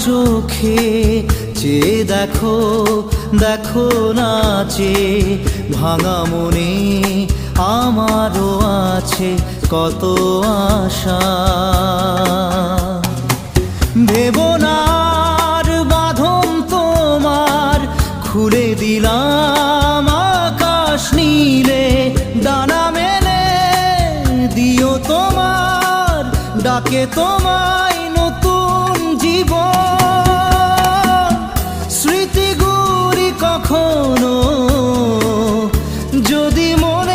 চোখে চেয়ে দেখো, দেখো নাচে ভাঙা মনে আমারও আছে কত আশা। ভেবো না আর বাঁধন তোমার, খুলে দিলাম আকাশ নীলে, ডানা মেলে দিও তোমার ডাকে তোমায় নতুন জীবন। স্মৃতিগুলি কখনো যদি মনে